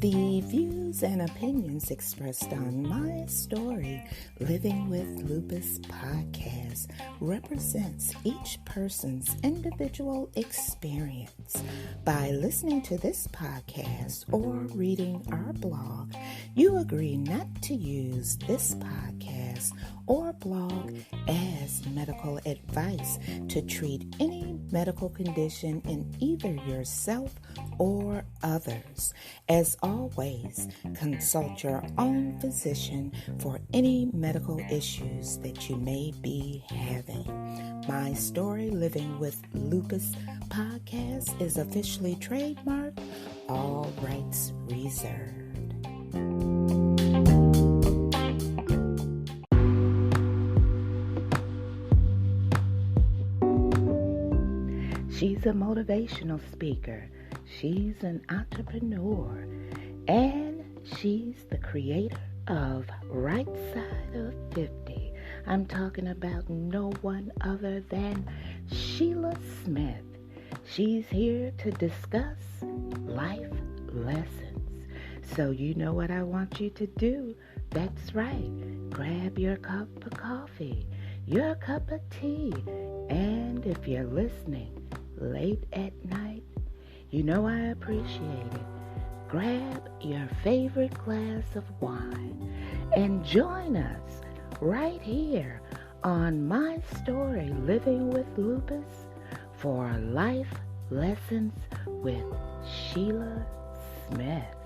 The views and opinions expressed on My Story Living with Lupus podcast represents each person's individual experience. By listening to this podcast or reading our blog, you agree not to use this podcast or blog as medical advice to treat any medical condition in either yourself or others. As always, consult your own physician for any medical issues that you may be having. My Story Living with Lupus podcast is officially trademarked, all rights reserved. She's a motivational speaker. She's an entrepreneur, and she's the creator of Right Side of 50. I'm talking about no one other than Sheila Smith. She's here to discuss life lessons. So you know what I want you to do. That's right. Grab your cup of coffee, your cup of tea, and if you're listening late at night, you know I appreciate it. Grab your favorite glass of wine and join us right here on My Story Living with Lupus for Life Lessons with Sheila Smith.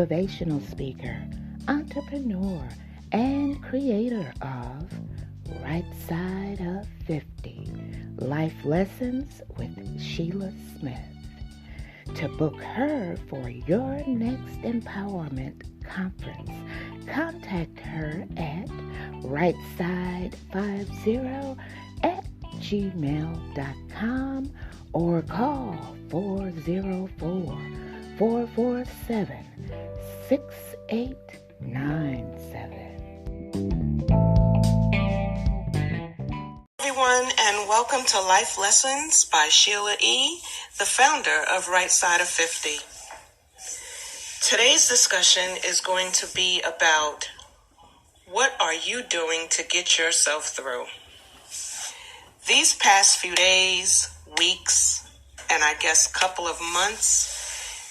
motivational speaker, entrepreneur, and creator of Right Side of 50, Life Lessons with Sheila Smith. To book her for your next empowerment conference, contact her at rightside50@gmail.com or call 404-447-6897. Everyone, and welcome to Life Lessons by Sheila E., the founder of Right Side of 50. Today's discussion is going to be about what are you doing to get yourself through? These past few days, weeks, and I guess couple of months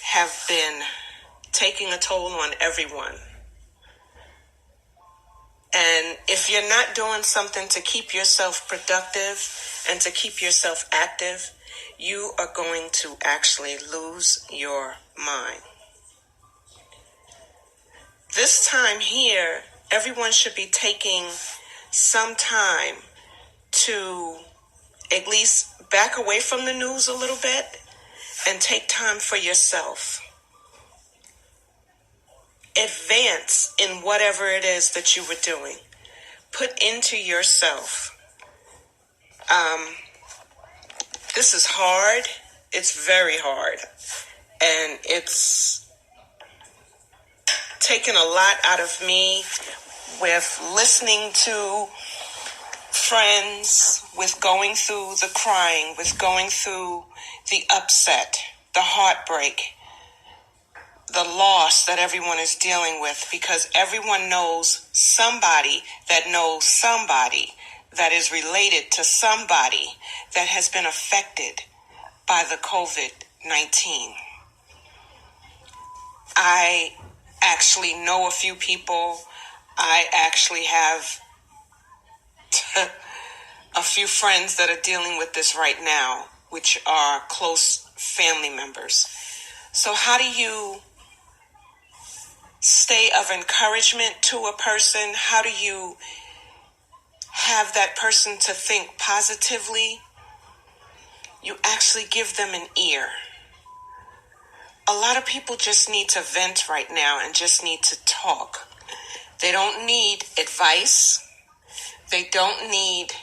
have been taking a toll on everyone. And if you're not doing something to keep yourself productive and to keep yourself active, you are going to actually lose your mind. This time here, everyone should be taking some time to at least back away from the news a little bit and take time for yourself. Advance in whatever it is that you were doing. Put into yourself. This is hard. It's very hard. And it's taken a lot out of me with listening to friends, with going through the crying, with going through the upset, the heartbreak, the loss that everyone is dealing with, because everyone knows somebody that knows somebody that is related to somebody that has been affected by the COVID-19. I actually know a few people. I actually have a few friends that are dealing with this right now, which are close family members. So how do you stay of encouragement to a person? How do you have that person to think positively? You actually give them an ear. A lot of people just need to vent right now and just need to talk. They don't need advice. They don't need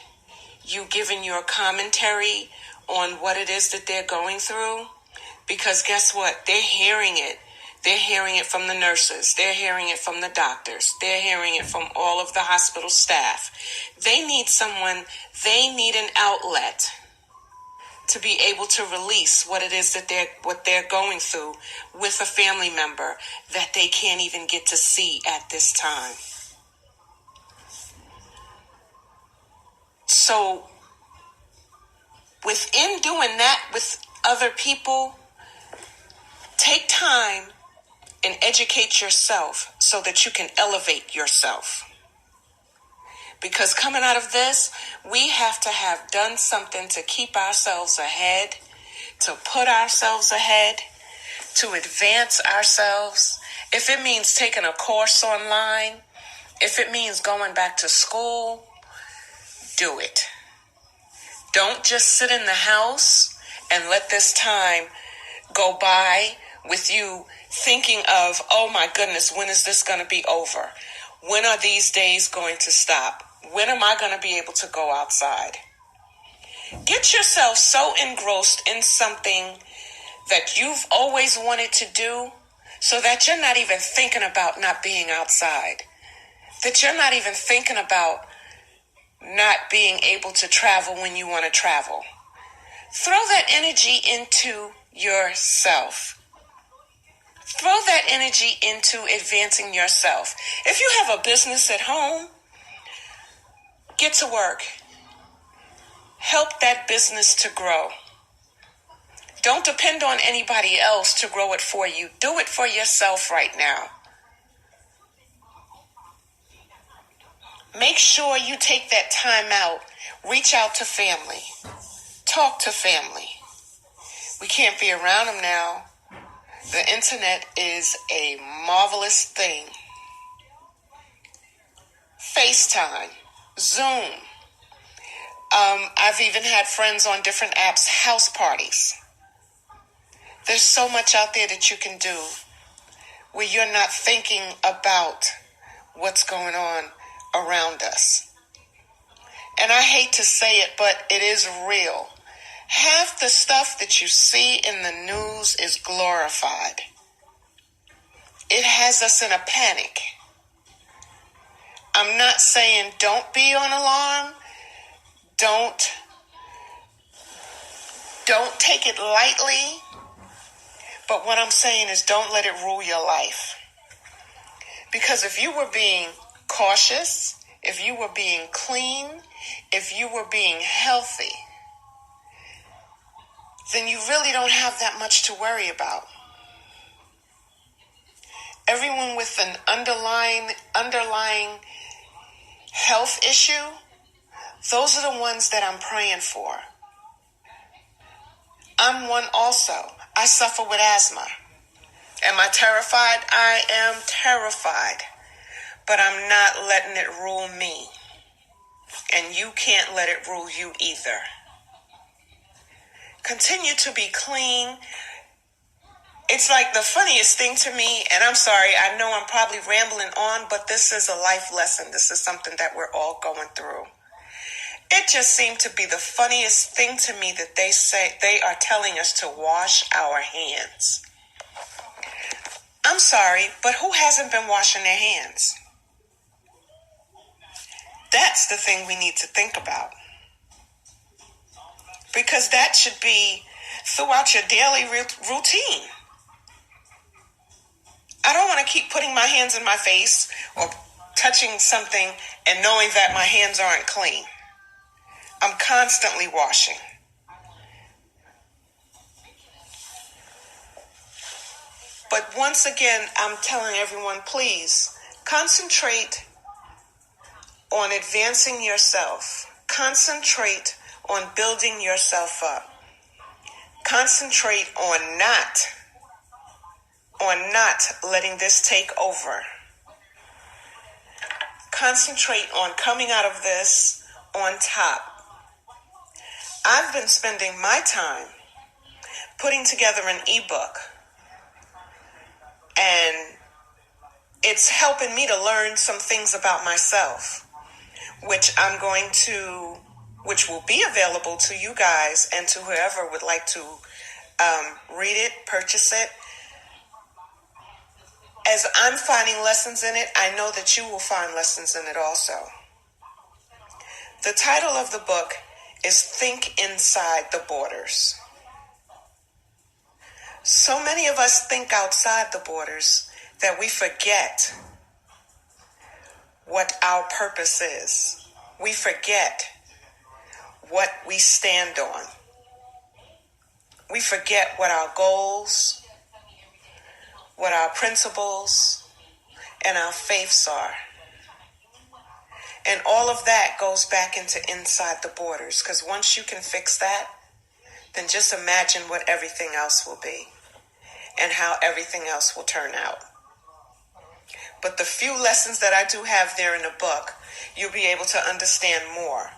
you giving your commentary on what it is that they're going through. Because guess what? They're hearing it. They're hearing it from the nurses. They're hearing it from the doctors. They're hearing it from all of the hospital staff. They need someone, they need an outlet to be able to release what it is that they're going through with a family member that they can't even get to see at this time. So within doing that with other people, take time and educate yourself so that you can elevate yourself. Because coming out of this, we have to have done something to keep ourselves ahead, to put ourselves ahead, to advance ourselves. If it means taking a course online, if it means going back to school, do it. Don't just sit in the house and let this time go by with you thinking of, oh my goodness, when is this going to be over? When are these days going to stop? When am I going to be able to go outside? Get yourself so engrossed in something that you've always wanted to do so that you're not even thinking about not being outside. That you're not even thinking about not being able to travel when you want to travel. Throw that energy into yourself. Throw that energy into advancing yourself. If you have a business at home, get to work. Help that business to grow. Don't depend on anybody else to grow it for you. Do it for yourself right now. Make sure you take that time out. Reach out to family. Talk to family. We can't be around them now The internet is a marvelous thing. FaceTime, Zoom. I've even had friends on different apps, house parties. There's so much out there that you can do where you're not thinking about what's going on around us. And I hate to say it, but it is real. Half the stuff that you see in the news is glorified. It has us in a panic. I'm not saying don't be on alarm. Don't take it lightly. But what I'm saying is don't let it rule your life. Because if you were being cautious, if you were being clean, if you were being healthy, then you really don't have that much to worry about. Everyone with an underlying health issue, those are the ones that I'm praying for. I'm one also. I suffer with asthma. Am I terrified? I am terrified. But I'm not letting it rule me. And you can't let it rule you either. Continue to be clean. It's like the funniest thing to me, and I'm sorry, I know I'm probably rambling on, but this is a life lesson. This is something that we're all going through. It just seemed to be the funniest thing to me that they are telling us to wash our hands. I'm sorry, but who hasn't been washing their hands? That's the thing we need to think about. Because that should be throughout your daily routine. I don't want to keep putting my hands in my face or touching something and knowing that my hands aren't clean. I'm constantly washing. But once again, I'm telling everyone, please concentrate on advancing yourself. Concentrate on building yourself up. Concentrate on not letting this take over. Concentrate on coming out of this on top. I've been spending my time putting together an ebook, and it's helping me to learn some things about myself, which will be available to you guys and to whoever would like to read it, purchase it. As I'm finding lessons in it, I know that you will find lessons in it also. The title of the book is Think Inside the Borders. So many of us think outside the borders that we forget what our purpose is. We forget what we stand on. We forget what our goals, what our principles, and our faiths are. And all of that goes back into inside the borders, because once you can fix that, then just imagine what everything else will be and how everything else will turn out. But the few lessons that I do have there in the book, you'll be able to understand more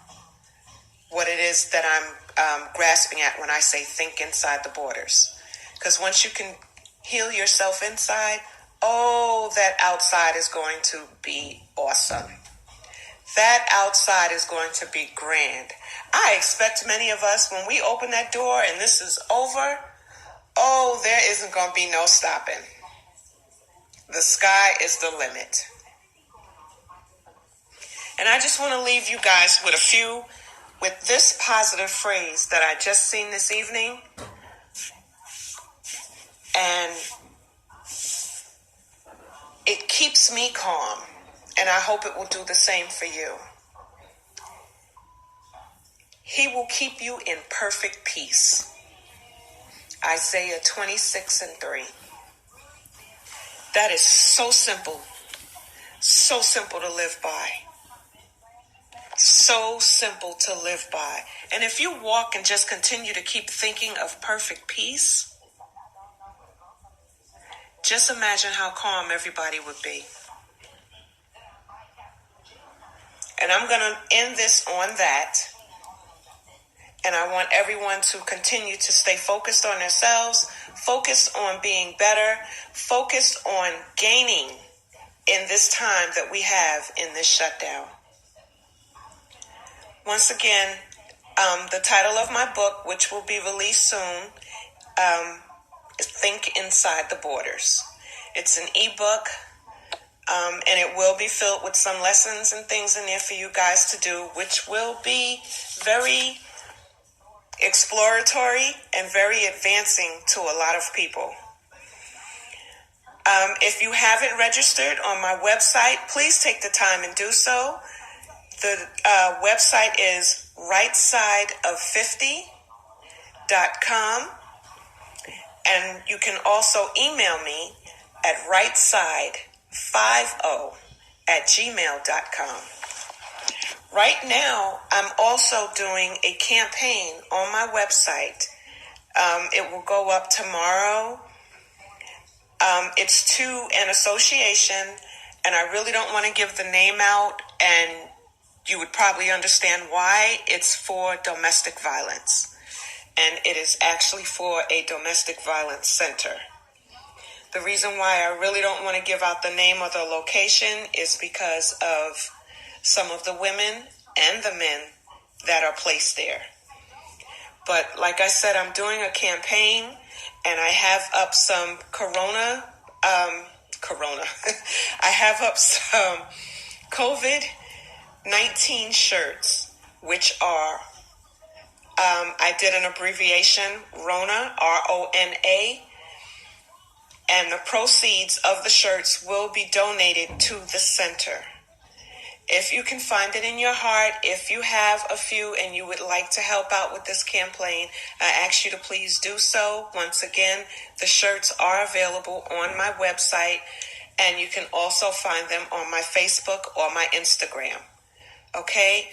what it is that I'm grasping at when I say think inside the borders. Because once you can heal yourself inside, that outside is going to be awesome. That outside is going to be grand. I expect many of us, when we open that door and this is over, there isn't going to be no stopping. The sky is the limit. And I just want to leave you guys with this positive phrase that I just seen this evening. And it keeps me calm. And I hope it will do the same for you. He will keep you in perfect peace. Isaiah 26:3. That is so simple to live by. So simple to live by. And if you walk and just continue to keep thinking of perfect peace, just imagine how calm everybody would be. And I'm going to end this on that. And I want everyone to continue to stay focused on themselves, focus on being better, focus on gaining in this time that we have in this shutdown. Once again, the title of my book, which will be released soon, is Think Inside the Borders. It's an ebook, and it will be filled with some lessons and things in there for you guys to do, which will be very exploratory and very advancing to a lot of people. If you haven't registered on my website, please take the time and do so. The website is rightsideof50.com, and you can also email me at rightside50@gmail.com. Right now, I'm also doing a campaign on my website. It will go up tomorrow. It's to an association, and I really don't want to give the name out, and you would probably understand why. It's for domestic violence, and it is actually for a domestic violence center. The reason why I really don't want to give out the name or the location is because of some of the women and the men that are placed there. But like I said, I'm doing a campaign, and I have up some I have up some COVID-19 shirts, which are, I did an abbreviation, RONA, RONA, and the proceeds of the shirts will be donated to the center. If you can find it in your heart, if you have a few and you would like to help out with this campaign, I ask you to please do so. Once again, the shirts are available on my website, and you can also find them on my Facebook or my Instagram. Okay?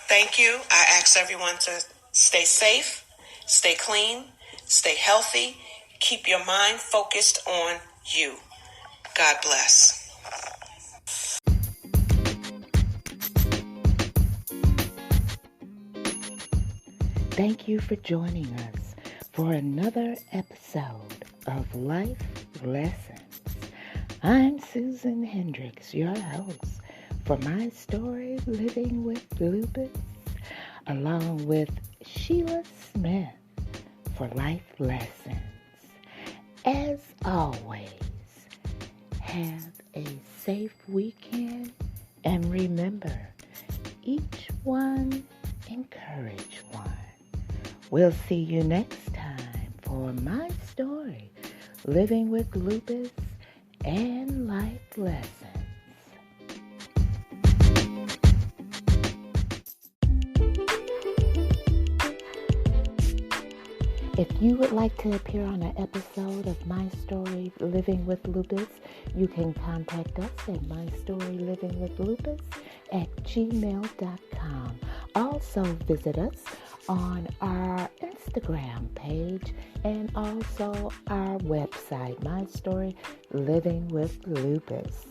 Thank you. I ask everyone to stay safe, stay clean, stay healthy, keep your mind focused on you. God bless. Thank you for joining us for another episode of Life Lessons. I'm Susan Hendricks, your host for my story, Living with Lupus, along with Sheila Smith for Life Lessons. As always, have a safe weekend, and remember, each one encourage one. We'll see you next time for my story, Living with Lupus and Life Lessons. If you would like to appear on an episode of My Story Living with Lupus, you can contact us at mystorylivingwithlupus@gmail.com. Also visit us on our Instagram page and also our website, My Story Living with Lupus.